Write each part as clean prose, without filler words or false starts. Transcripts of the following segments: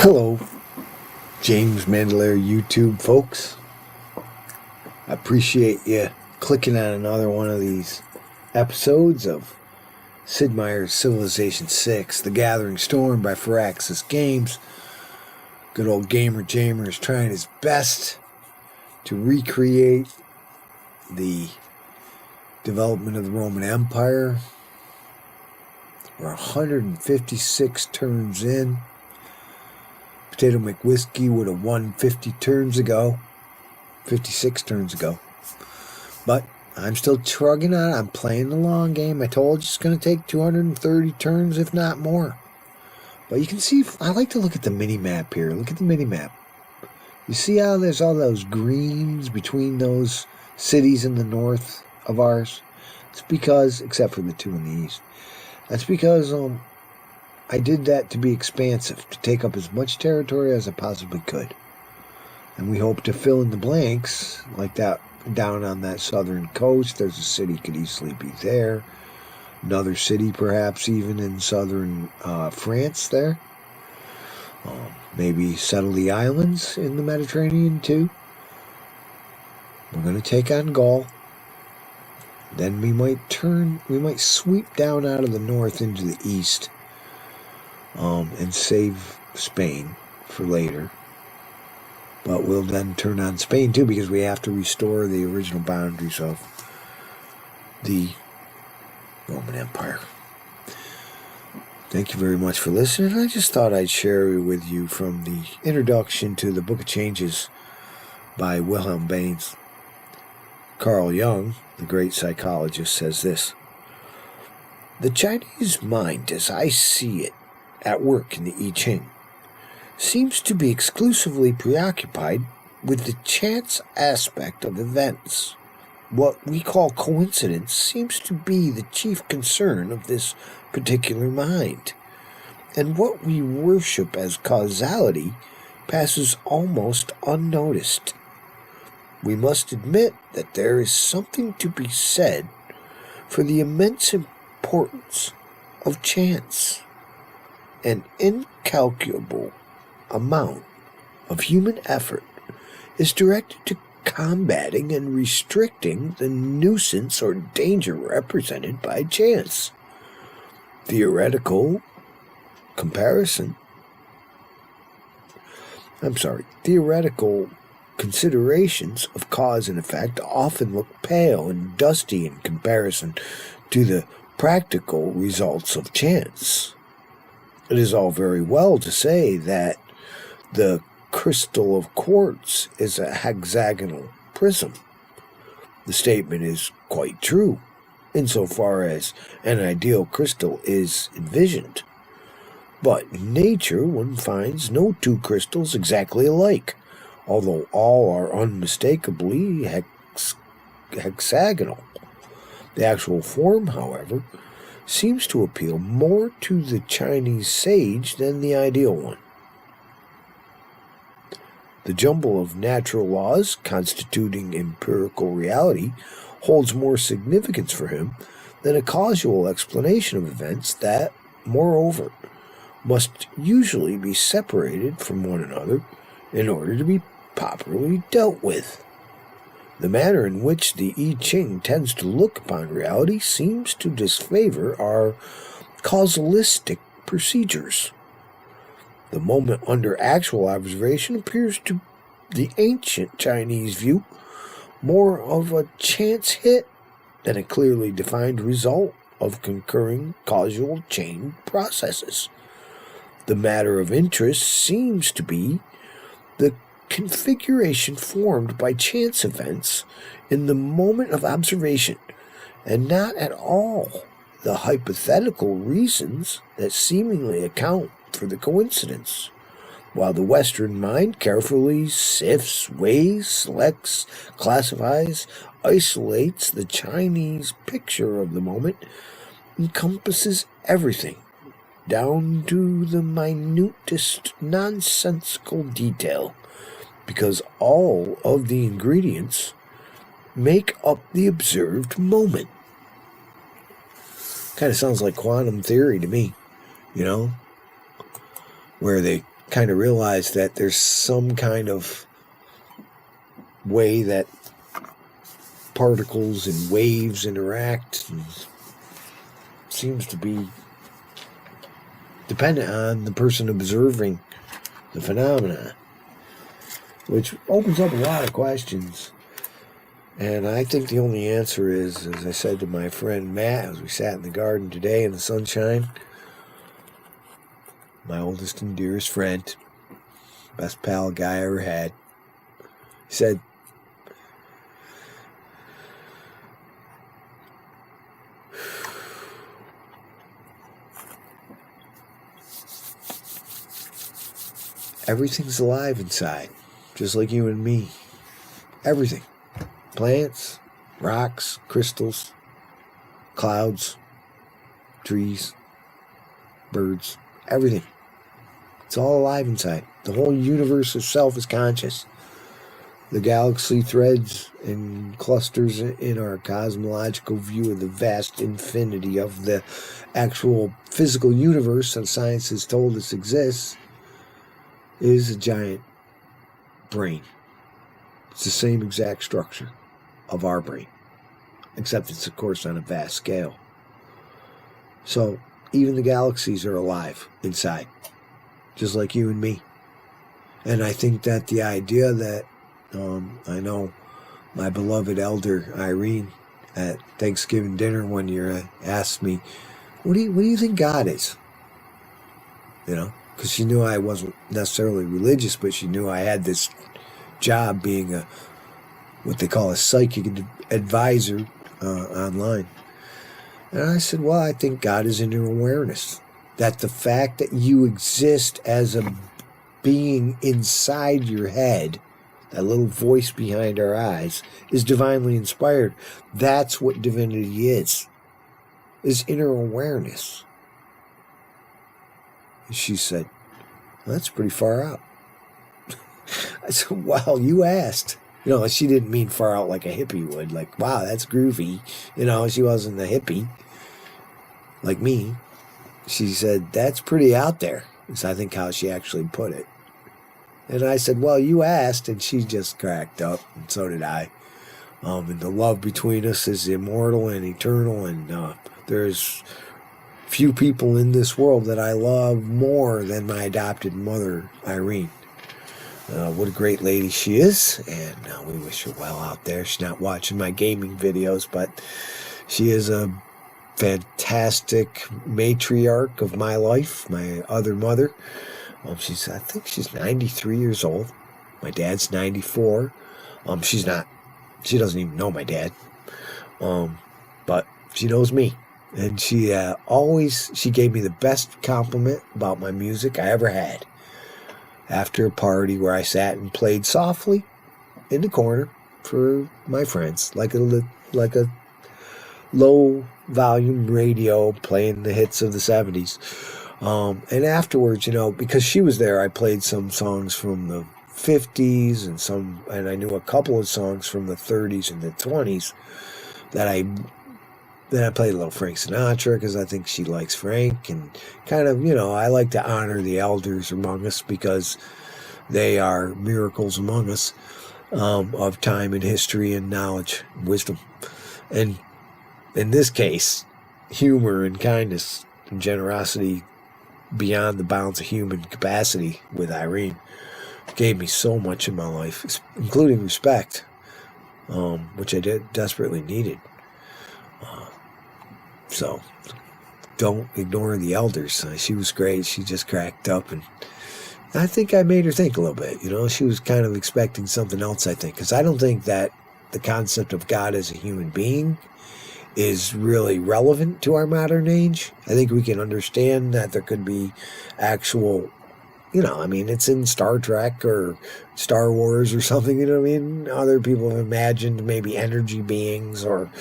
Hello, James Mandolare YouTube folks. I appreciate you clicking on another one of these episodes of Sid Meier's Civilization 6, The Gathering Storm by Firaxis Games. Good old Gamer Jamer is trying his best to recreate the development of the Roman Empire. We're 156 turns in. Potato McWhiskey would have won 56 turns ago. But I'm still trugging on. I'm playing the long game. I told you it's going to take 230 turns, if not more. But you can see, I like to look at the mini-map here. Look at the mini-map. You see how there's all those greens between those cities in the north of ours? It's because, except for the two in the east, that's because I did that to be expansive, to take up as much territory as I possibly could. And we hope to fill in the blanks, like that down on that southern coast. There's a city could easily be there. Another city perhaps even in southern France there. Maybe settle the islands in the Mediterranean too. We're going to take on Gaul. Then we might sweep down out of the north into the east. And save Spain for later. But we'll then turn on Spain too, because we have to restore the original boundaries of the Roman Empire. Thank you very much for listening. I just thought I'd share with you from the introduction to the Book of Changes by Wilhelm Baines. Carl Jung, the great psychologist, says this: "The Chinese mind, as I see it, at work in the I Ching, seems to be exclusively preoccupied with the chance aspect of events. What we call coincidence seems to be the chief concern of this particular mind, and what we worship as causality passes almost unnoticed. We must admit that there is something to be said for the immense importance of chance. An incalculable amount of human effort is directed to combating and restricting the nuisance or danger represented by chance. Theoretical considerations of cause and effect often look pale and dusty in comparison to the practical results of chance. It is all very well to say that the crystal of quartz is a hexagonal prism. The statement is quite true, insofar as an ideal crystal is envisioned. But in nature, one finds no two crystals exactly alike, although all are unmistakably hexagonal. The actual form, however, seems to appeal more to the Chinese sage than the ideal one. The jumble of natural laws constituting empirical reality holds more significance for him than a causal explanation of events that, moreover, must usually be separated from one another in order to be properly dealt with. The manner in which the I Ching tends to look upon reality seems to disfavor our causalistic procedures. The moment under actual observation appears to the ancient Chinese view more of a chance hit than a clearly defined result of concurring causal chain processes. The matter of interest seems to be the configuration formed by chance events in the moment of observation, and not at all the hypothetical reasons that seemingly account for the coincidence, while the Western mind carefully sifts, weighs, selects, classifies, isolates. The Chinese picture of the moment encompasses everything, down to the minutest nonsensical detail, because all of the ingredients make up the observed moment." Kind of sounds like quantum theory to me, where they kind of realized that there's some kind of way that particles and waves interact, and seems to be dependent on the person observing the phenomena, which opens up a lot of questions. And I think the only answer is, as I said to my friend Matt as we sat in the garden today in the sunshine, my oldest and dearest friend, best pal guy I ever had, he said, everything's alive inside, just like you and me. Everything. Plants, rocks, crystals, clouds, trees, birds, everything. It's all alive inside. The whole universe itself is conscious. The galaxy threads and clusters in our cosmological view of the vast infinity of the actual physical universe that science has told us exists is a giant brain. It's the same exact structure of our brain, except it's, of course, on a vast scale. So even the galaxies are alive inside, just like you and me. And I think that the idea that, I know my beloved elder Irene at Thanksgiving dinner one year asked me, what do you think God is? You know, because she knew I wasn't necessarily religious, but she knew I had this job being what they call a psychic advisor online. And I said, well, I think God is inner awareness. That the fact that you exist as a being inside your head, that little voice behind our eyes, is divinely inspired. That's what divinity is inner awareness. And she said, well, that's pretty far out. I said, wow, you asked. You know, she didn't mean far out like a hippie would. Like, wow, that's groovy. You know, she wasn't a hippie like me. She said, that's pretty out there, is I think how she actually put it. And I said, well, you asked, and she just cracked up, and so did I. And the love between us is immortal and eternal, and there's few people in this world that I love more than my adopted mother, Irene. What a great lady she is, and we wish her well out there. She's not watching my gaming videos, but she is a fantastic matriarch of my life, my other mother. I think she's 93 years old. My dad's 94. She doesn't even know my dad. But she knows me. And she gave me the best compliment about my music I ever had. After a party where I sat and played softly in the corner for my friends, like a low volume radio playing the hits of the 70s. And afterwards, you know, because she was there, I played some songs from the 50s and I knew a couple of songs from the 30s and the 20s that I played a little Frank Sinatra because I think she likes Frank, and kind of, you know, I like to honor the elders among us because they are miracles among us of time and history and knowledge and wisdom. And in this case, humor and kindness and generosity beyond the bounds of human capacity with Irene gave me so much in my life, including respect, which I desperately needed. So don't ignore the elders. She was great. She just cracked up, and I think I made her think a little bit. You know, she was kind of expecting something else, I think, because I don't think that the concept of God as a human being is really relevant to our modern age. I think we can understand that there could be actual, you know, I mean, it's in Star Trek or Star Wars or something, you know what I mean? Other people have imagined maybe energy beings or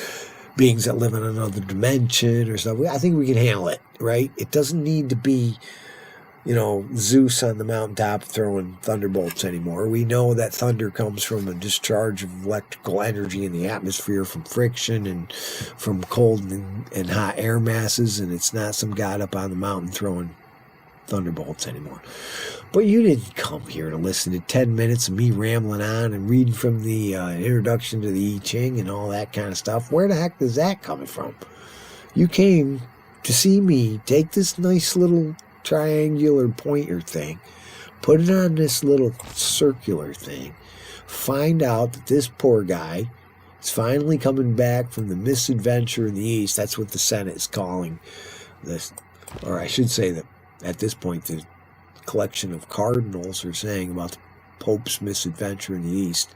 beings that live in another dimension or something. I think we can handle it, right? It doesn't need to be, you know, Zeus on the mountaintop throwing thunderbolts anymore. We know that thunder comes from a discharge of electrical energy in the atmosphere from friction and from cold and hot air masses, and it's not some god up on the mountain throwing thunderbolts anymore. But you didn't come here to listen to 10 minutes of me rambling on and reading from the introduction to the I Ching and all that kind of stuff. Where the heck is that coming from? You came to see me take this nice little triangular pointer thing, put it on this little circular thing, find out that this poor guy is finally coming back from the misadventure in the East. That's what the Senate is calling this, or I should say that at this point the collection of cardinals are saying about the Pope's misadventure in the East.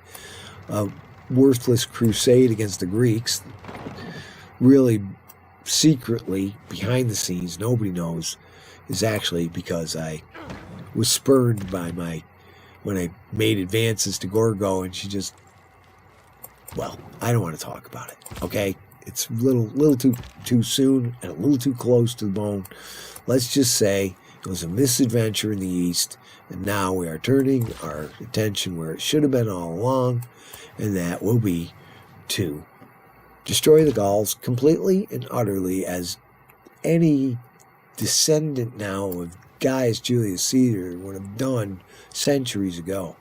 A worthless crusade against the Greeks, really secretly, behind the scenes, nobody knows, is actually because I was spurned by when I made advances to Gorgo, and she just, well, I don't want to talk about it, okay? It's a little too soon and a little too close to the bone. Let's just say it was a misadventure in the East, and now we are turning our attention where it should have been all along, and that will be to destroy the Gauls completely and utterly, as any descendant now of Gaius Julius Caesar would have done centuries ago.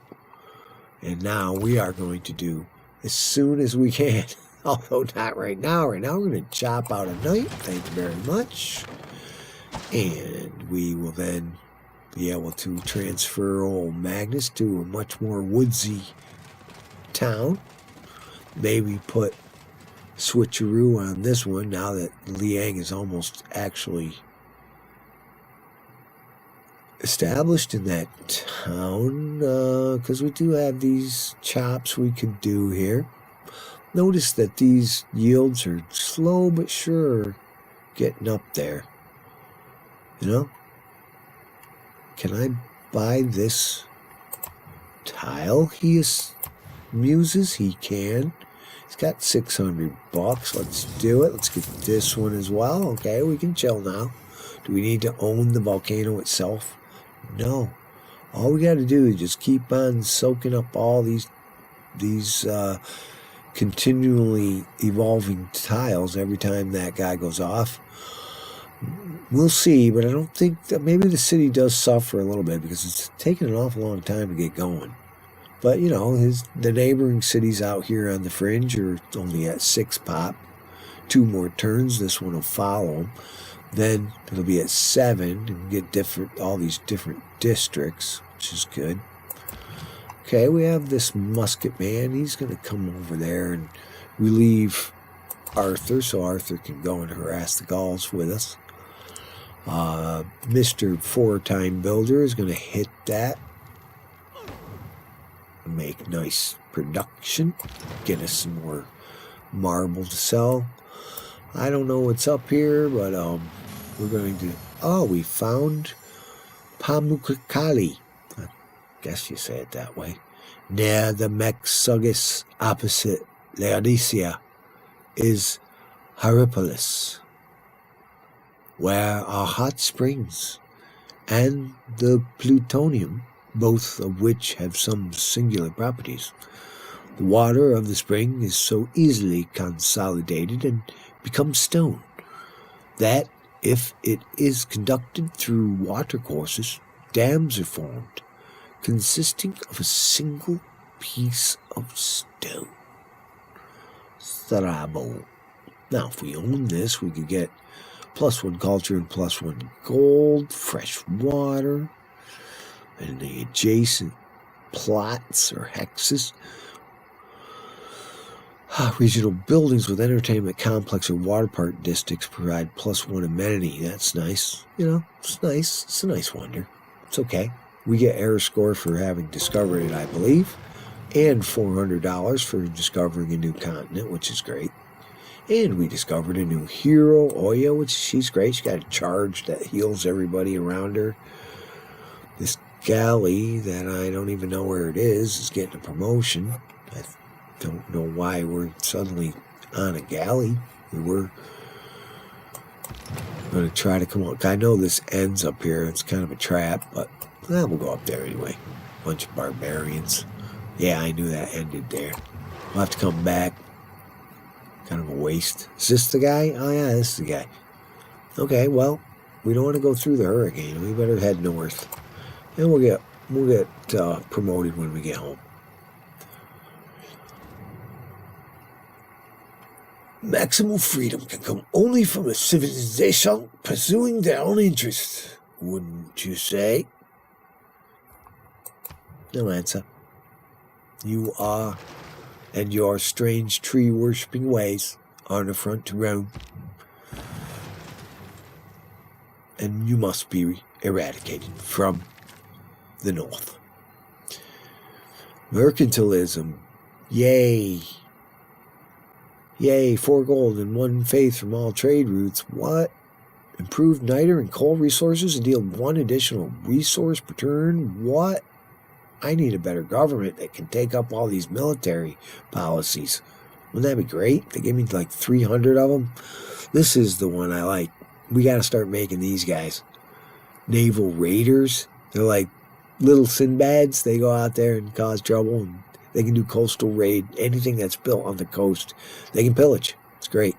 And now we are going to do as soon as we can, although not right now. Right now we're going to chop out a knight, thank you very much. And we will then be able to transfer old Magnus to a much more woodsy town. Maybe put switcheroo on this one now that Liang is almost actually established in that town, because we do have these chops we could do here. Notice that these yields are slow but sure getting up there. You know? Can I buy this tile? He muses he can. He's got $600. Let's do it. Let's get this one as well. Okay, we can chill now. Do we need to own the volcano itself? No. All we got to do is just keep on soaking up all these continually evolving tiles every time that guy goes off. We'll see, but I don't think that, maybe the city does suffer a little bit because it's taking an awful long time to get going. But, you know, the neighboring cities out here on the fringe are only at 6 pop. 2 more turns, this one will follow them. Then it'll be at 7 and get all these different districts, which is good. Okay, we have this musket man. He's going to come over there and relieve Arthur, so Arthur can go and harass the Gauls with us. Mr. 4-time builder is going to hit that. Make nice production. Get us some more marble to sell. I don't know what's up here, but we're going to... Oh, we found Pamukkale. I guess you say it that way. Near the Mexugus opposite Laodicea is Hierapolis, where are hot springs and the plutonium, both of which have some singular properties. The water of the spring is so easily consolidated and becomes stone that if it is conducted through watercourses, dams are formed, consisting of a single piece of stone. Strabo. Now, if we own this, we could get +1 culture and +1 gold, fresh water, and the adjacent plots or hexes. Regional buildings with entertainment complex or water park districts provide +1 amenity. That's nice. You know, it's nice. It's a nice wonder. It's okay. We get error score for having discovered it, I believe, and $400 for discovering a new continent, which is great. And we discovered a new hero, Oya, which she's great. She got a charge that heals everybody around her. This galley that I don't even know where it is getting a promotion. I don't know why we're suddenly on a galley. We were going to try to come on. I know this ends up here. It's kind of a trap, but we'll go up there anyway. Bunch of barbarians. Yeah, I knew that ended there. We'll have to come back. Kind of a waste. Is this the guy? Oh, yeah, this is the guy. Okay, well, We don't want to go through the hurricane. We better head north. And we'll get promoted when we get home. Maximal freedom can come only from a civilization pursuing their own interests, wouldn't you say? No answer. You are, and your strange tree-worshipping ways are an affront to Rome. And you must be eradicated from the north. Mercantilism. Yay. Yay, 4 gold and 1 faith from all trade routes. What? Improved niter and coal resources and deal 1 additional resource per turn? What? I need a better government that can take up all these military policies. Wouldn't that be great? They gave me like 300 of them. This is the one I like. We got to start making these guys. Naval raiders. They're like little Sinbads. They go out there and cause trouble. And they can do coastal raid. Anything that's built on the coast, they can pillage. It's great.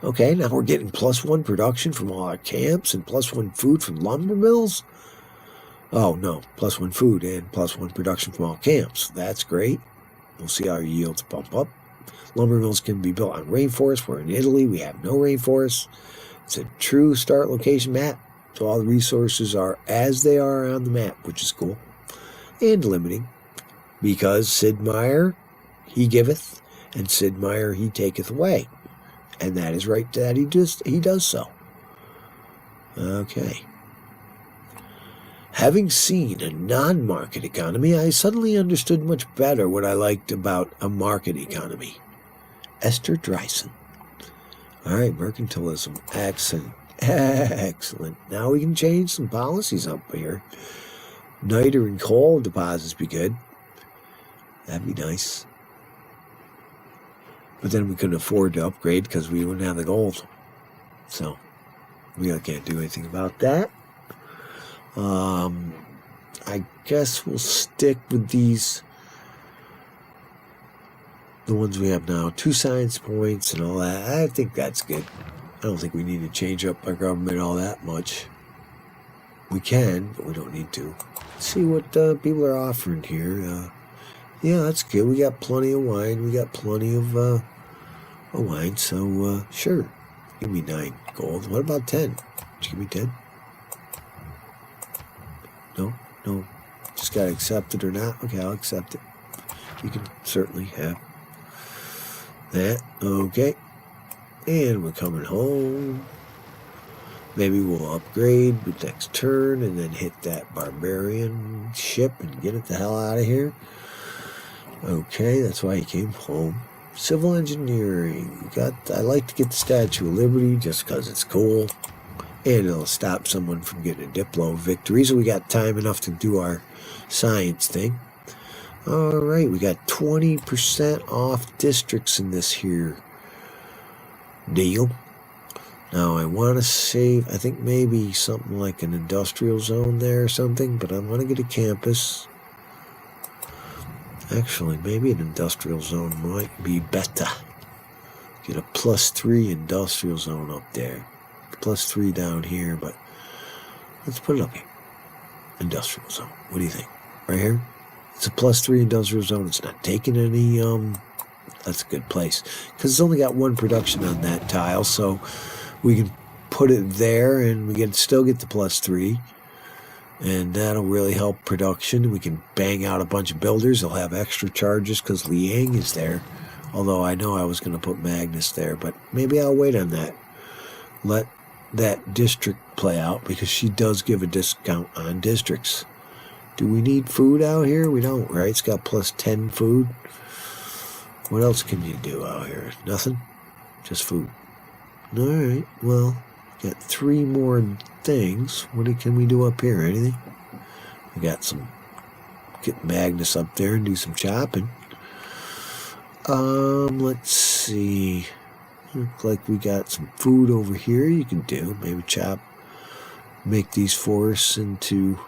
Okay, now we're getting +1 production from all our camps and +1 food from lumber mills. Oh, no, +1 food and +1 production from all camps. That's great. We'll see our yields bump up. Lumber mills can be built on rainforest. We're in Italy. We have no rainforest. It's a true start location map. So all the resources are as they are on the map, which is cool. And limiting. Because Sid Meier, he giveth, and Sid Meier, he taketh away. And that is right that he does so. Okay. Having seen a non-market economy, I suddenly understood much better what I liked about a market economy. Esther Dryson. All right, mercantilism. Excellent. Excellent. Now we can change some policies up here. Niter and coal deposits be good. That'd be nice. But then we couldn't afford to upgrade because we wouldn't have the gold. So, we can't do anything about that. I guess we'll stick with these, the ones we have now. 2 science points and all that. I think that's good. I don't think we need to change up our government all that much. We can, but we don't need to. Let's see what people are offering here. Yeah, that's good. We got plenty of wine. We got plenty of wine. So, sure. Give me 9 gold. What about 10? Did you give me 10? No. Just got to accept it or not. Okay, I'll accept it. You can certainly have that. Okay. And we're coming home. Maybe we'll upgrade with next turn and then hit that barbarian ship and get it the hell out of here. Okay, that's why he came home. Civil engineering. I like to get the Statue of Liberty just because it's cool. And it'll stop someone from getting a Diplo victory. So we got time enough to do our science thing. Alright, we got 20% off districts in this here deal. Now I want to save, I think maybe something like an industrial zone there or something. But I want to get a campus. Actually, maybe an industrial zone might be better. Get a +3 industrial zone up there. +3 down here, but let's put it up here. Industrial zone. What do you think? Right here? It's a +3 industrial zone. It's not taking any, that's a good place. Because it's only got 1 production on that tile, so we can put it there and we can still get the +3. And that'll really help production. We can bang out a bunch of builders. They'll have extra charges because Liang is there. Although I know I was going to put Magnus there, but maybe I'll wait on that. Let that district play out because she does give a discount on districts. Do we need food out here? We don't, right? It's got +10 food. What else can you do out here? Nothing? Just food. All right, well, got 3 more things. What can we do up here? Anything? We got some, get Magnus up there and do some chopping. Let's see. Look like we got some food over here you can do. Maybe make these forests into,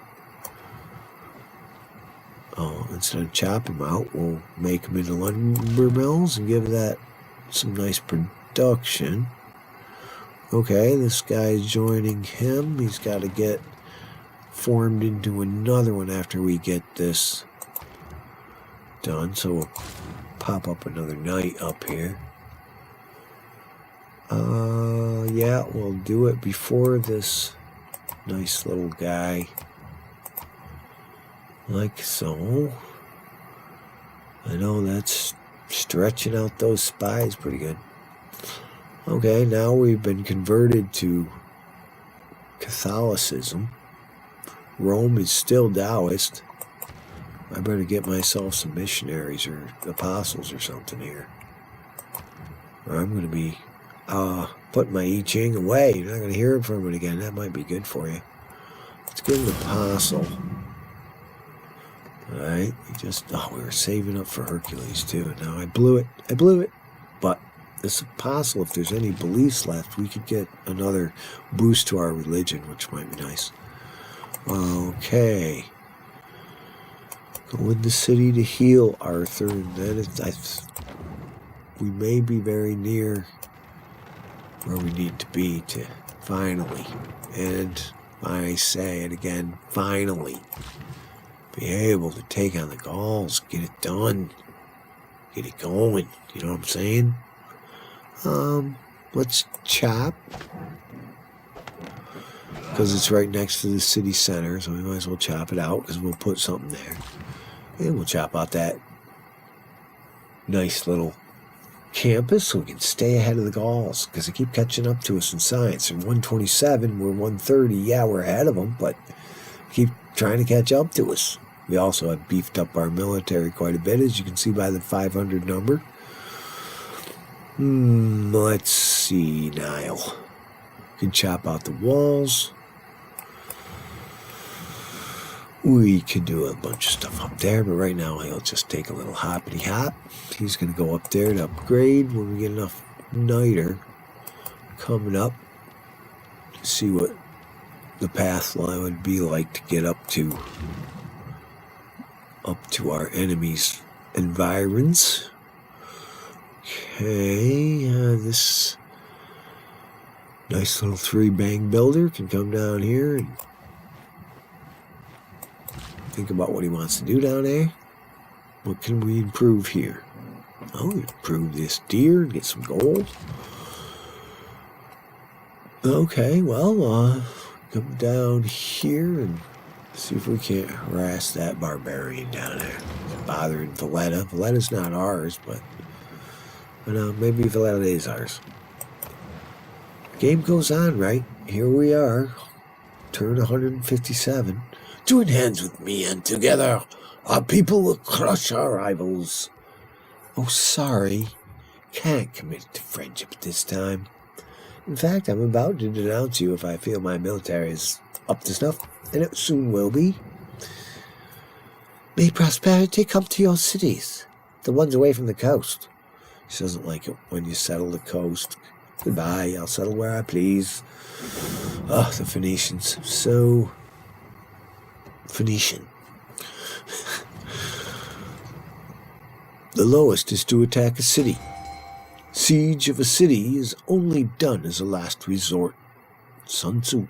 instead of chopping them out, we'll make them into lumber mills and give that some nice production. Okay, this guy's joining him. He's got to get formed into another one after we get this done. So we'll pop up another knight up here. Yeah, we'll do it before this nice little guy. Like so. I know that's stretching out those spies pretty good. Okay, now we've been converted to Catholicism. Rome is still Taoist. I better get myself some missionaries or apostles or something here. Or I'm going to be putting my I Ching away. You're not going to hear from it again. That might be good for you. Let's get an apostle. Alright, we were saving up for Hercules too. Now I blew it. But this apostle, if there's any beliefs left, we could get another boost to our religion, which might be nice. Okay. Go in the city to heal Arthur, and then we may be very near where we need to be to finally, and I say it again, finally, be able to take on the Gauls, get it done, get it going, you know what I'm saying? Let's chop, because it's right next to the city center, so we might as well chop it out, because we'll put something there. And we'll chop out that nice little campus so we can stay ahead of the Gauls, because they keep catching up to us in science. In 127, we're 130. Yeah, we're ahead of them, but keep trying to catch up to us. We also have beefed up our military quite a bit, as you can see by the 500 number. Let's see, Nile. We can chop out the walls. We could do a bunch of stuff up there, but right now he'll just take a little hoppity hop. He's going to go up there to upgrade when we get enough niter coming up. See what the path line would be like to get up to our enemies' environs. Okay, this nice little 3-bang builder can come down here and think about what he wants to do down there. What can we improve here? Oh, we improve this deer and get some gold. Okay, well, come down here and see if we can't harass that barbarian down there. Bothering Valletta. Valletta's not ours, but maybe Valletta is ours. Game goes on, right? Here we are. Turn 157. Join hands with me, and together our people will crush our rivals. Oh, sorry. Can't commit to friendship at this time. In fact, I'm about to denounce you if I feel my military is up to snuff, and it soon will be. May prosperity come to your cities, the ones away from the coast. She doesn't like it when you settle the coast. Goodbye, I'll settle where I please. Oh, the Phoenicians. So Phoenician. The lowest is to attack a city. Siege of a city is only done as a last resort. Sun Tzu.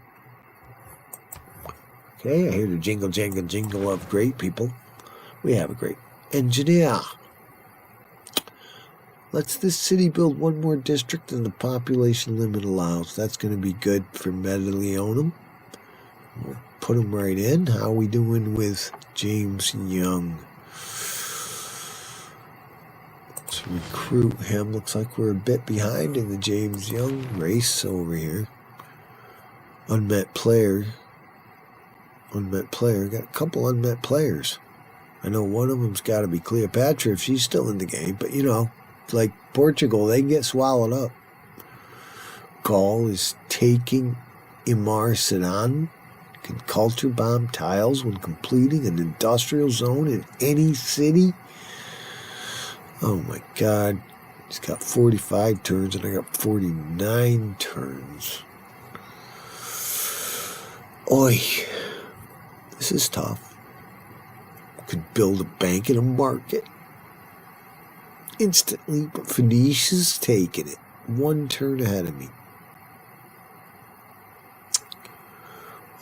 Okay, I hear the jingle, jangle, jingle of great people. We have a great engineer. Let's this city build one more district than the population limit allows. That's going to be good for Mediolanum. We'll put him right in. How are we doing with James Young? Let's recruit him. Looks like we're a bit behind in the James Young race over here. Unmet player. Got a couple unmet players. I know one of them's got to be Cleopatra if she's still in the game, but like Portugal, they can get swallowed up. Gaul is taking Imar Sinan, can culture bomb tiles when completing an industrial zone in any city. Oh my God. He's got 45 turns and I got 49 turns. Oi. This is tough. Could build a bank and a market instantly, but Phoenicia's taking it. One turn ahead of me.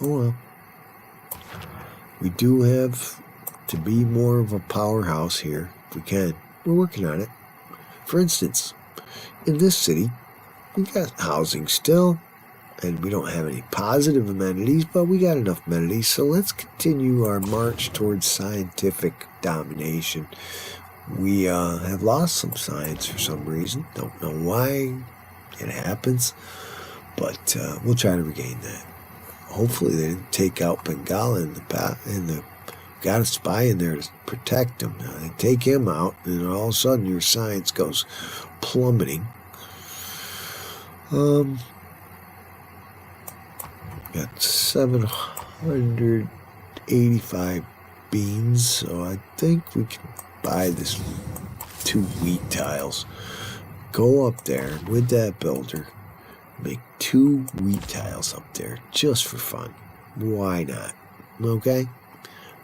Oh well. We do have to be more of a powerhouse here, if we can. We're working on it. For instance, in this city, we got housing still, and we don't have any positive amenities, but we got enough amenities, so let's continue our march towards scientific domination. We have lost some science for some reason. Don't know why. It happens. But we'll try to regain that. Hopefully they didn't take out Bengala in the got a spy in there to protect him. Now they take him out, and all of a sudden your science goes plummeting. Got 785 beans, so I think we can buy this 2 wheat tiles. Go up there with that builder, make 2 wheat tiles up there just for fun. Why not? Okay?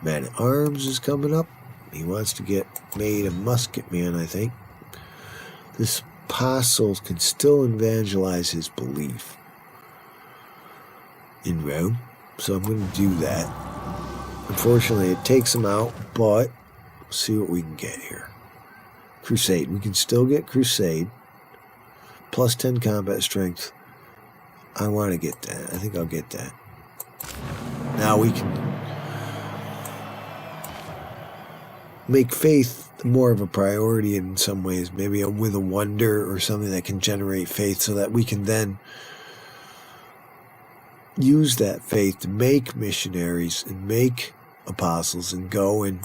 Man at Arms is coming up. He wants to get made a musket man, I think. This apostle can still evangelize his belief in Rome, so I'm going to do that. Unfortunately, it takes him out, but we'll see what we can get here. Crusade. We can still get Crusade. Plus 10 combat strength. I want to get that. I think I'll get that. Now we can make faith more of a priority in some ways. Maybe with a wonder or something that can generate faith so that we can then use that faith to make missionaries and make apostles and go and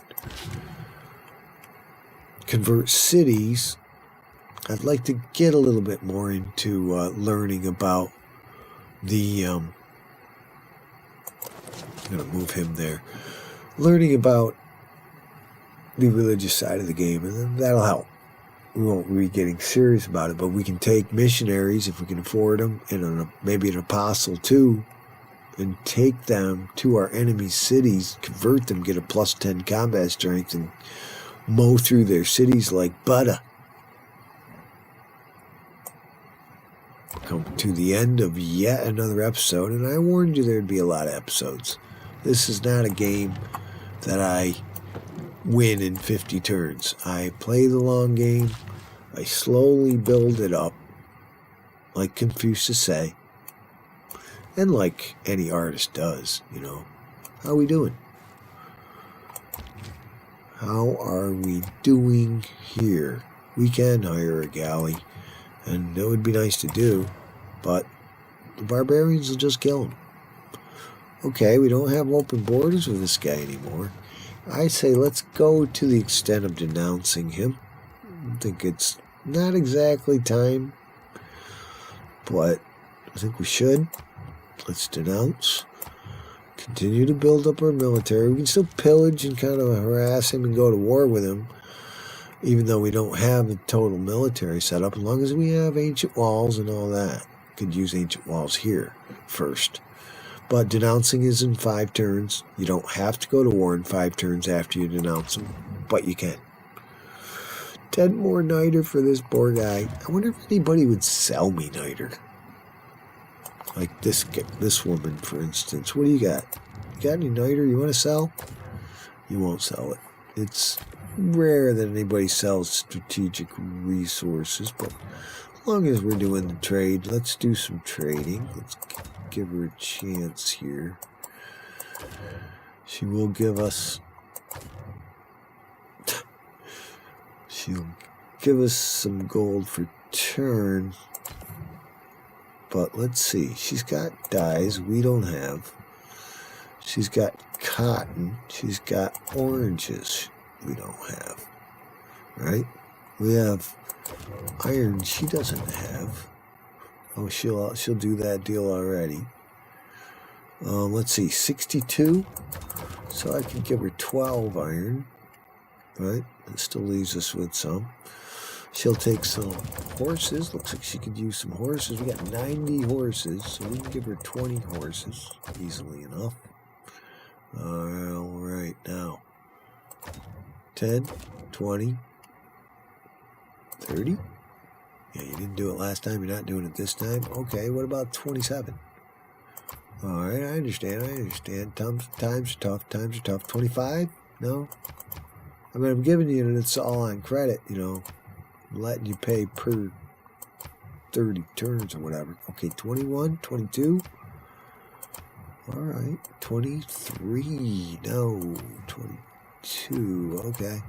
convert cities. I'd like to get a little bit more into learning about the I'm going to move him there. Learning about the religious side of the game, and that'll help. We won't be getting serious about it, but we can take missionaries if we can afford them, and maybe an apostle too, and take them to our enemy's cities, convert them, get a plus 10 combat strength, and mow through their cities like butter. Come to the end of yet another episode, and I warned you there'd be a lot of episodes. This is not a game that I win in 50 turns. I play the long game. I slowly build it up, like Confucius say, and like any artist does, you know. How are we doing? How are we doing here? We can hire a galley, and that would be nice to do, but the barbarians will just kill him. Okay, we don't have open borders with this guy anymore. I say let's go to the extent of denouncing him. I think it's not exactly time, but I think we should. Let's denounce. Continue to build up our military. We can still pillage and kind of harass him and go to war with him, even though we don't have a total military setup, as long as we have ancient walls and all that. Could use ancient walls here first. But denouncing is in 5 turns. You don't have to go to war in 5 turns after you denounce them, but you can. 10 more niter for this poor guy. I wonder if anybody would sell me niter. Like this woman, for instance. What do you got? You got any niter you want to sell? You won't sell it. It's rare that anybody sells strategic resources, but as long as we're doing the trade, let's do some trading. Let's give her a chance here. She will give us... She'll give us some gold for turn. But let's see. She's got dyes we don't have. She's got cotton. She's got oranges we don't have. Right? We have iron she doesn't have. Oh, she'll do that deal already. Let's see, 62. So I can give her 12 iron. Right? It still leaves us with some. She'll take some horses. Looks like she could use some horses. We got 90 horses, so we can give her 20 horses easily enough. All right, now 10, 20, 30. Yeah, you didn't do it last time. You're not doing it this time. Okay, what about 27? All right, I understand. Times are tough. 25? No? I mean, I'm giving you it's all on credit, I'm letting you pay per 30 turns or whatever. Okay, 21, 22. All right, 23. No, 22. Okay.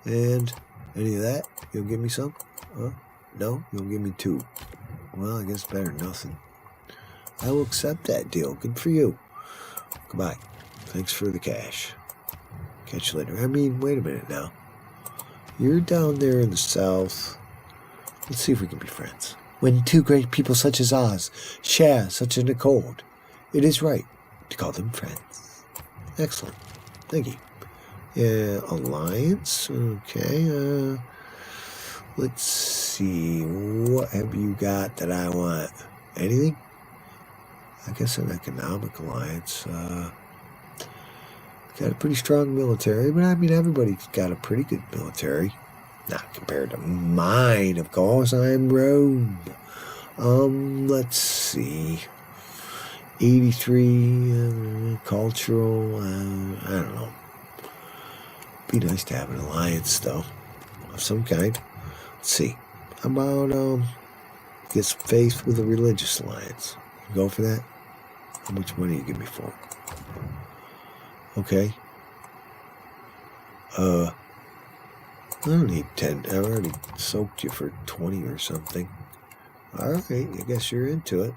And any of that? You'll give me some? No? You'll give me 2. Well, I guess better than nothing. I will accept that deal. Good for you. Goodbye. Thanks for the cash. Catch you later. I mean, wait a minute now. You're down there in the south. Let's see if we can be friends. When two great people such as Oz share such an accord, it is right to call them friends. Excellent. Thank you. Yeah, alliance. Okay. Let's see. What have you got that I want? Anything? I guess an economic alliance. Got a pretty strong military, but I mean, everybody's got a pretty good military. Not compared to mine, of course. I'm Rome. Let's see. 83, cultural, I don't know. Be nice to have an alliance, though, of some kind. Let's see. How about, get some faith with a religious alliance? Go for that? How much money you give me for it? Okay. I don't need 10. I already soaked you for 20 or something. Alright, I guess you're into it.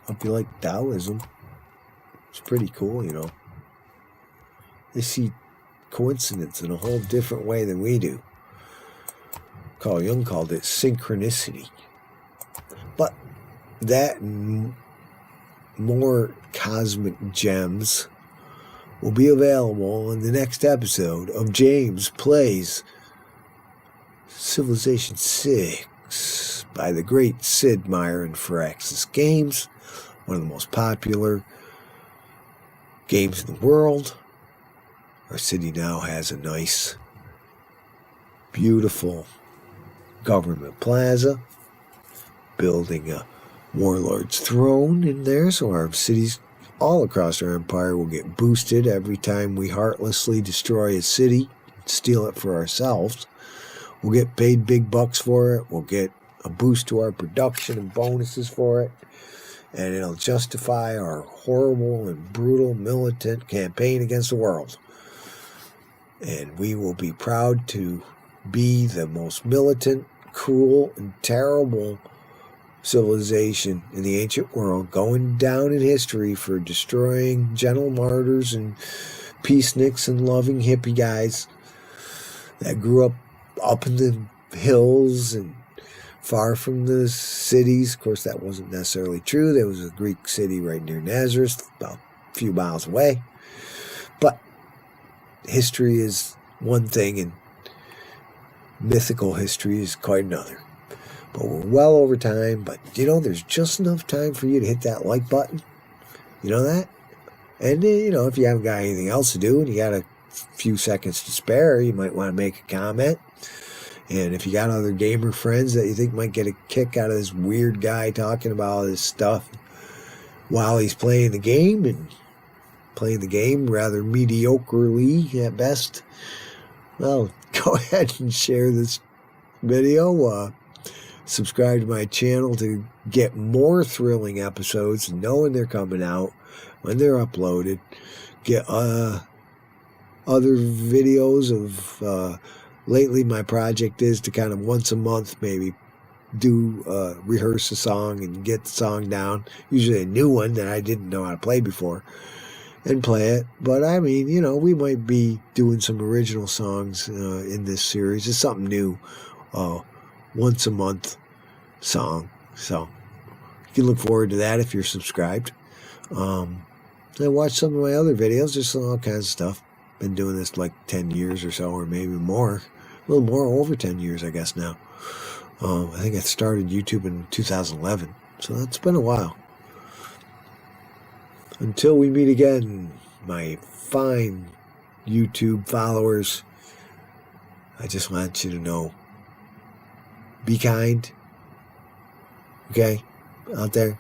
Hope you like Taoism. It's pretty cool, They see coincidence in a whole different way than we do. Carl Jung called it synchronicity. But that and more cosmic gems will be available in the next episode of James Plays Civilization 6 by the great Sid Meier and Firaxis Games, one of the most popular games in the world. Our city now has a nice, beautiful government plaza, building a warlord's throne in there, so our cities all across our empire will get boosted every time we heartlessly destroy a city, steal it for ourselves. We'll get paid big bucks for it. We'll get a boost to our production and bonuses for it. And it'll justify our horrible and brutal militant campaign against the world. And we will be proud to be the most militant, cruel, and terrible civilization in the ancient world, going down in history for destroying gentle martyrs and peaceniks and loving hippie guys that grew up in the hills and far from the cities. Of course, that wasn't necessarily true. There was a Greek city right near Nazareth, about a few miles away. But history is one thing and mythical history is quite another. But we're well over time, but there's just enough time for you to hit that like button. You know that? And if you haven't got anything else to do and you got a few seconds to spare, you might want to make a comment. And if you got other gamer friends that you think might get a kick out of this weird guy talking about all this stuff while he's playing the game, and playing the game rather mediocrely at best, well, go ahead and share this video. Subscribe to my channel to get more thrilling episodes, knowing they're coming out when they're uploaded. Get other videos of lately my project is to kind of once a month maybe rehearse a song and get the song down, usually a new one that I didn't know how to play before, and play it. But I mean, we might be doing some original songs in this series. It's something new, once a month song. So you can look forward to that if you're subscribed. I watch some of my other videos, just all kinds of stuff. Been doing this like 10 years or so, or maybe more. A little more, over 10 years, I guess now. I think I started YouTube in 2011, so that's been a while. Until we meet again, my fine YouTube followers, I just want you to know, be kind, okay? out there.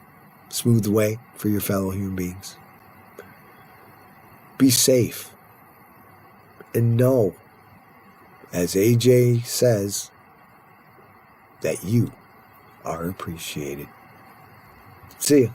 Smooth the way for your fellow human beings. Be safe. And know, as AJ says, that you are appreciated. See ya.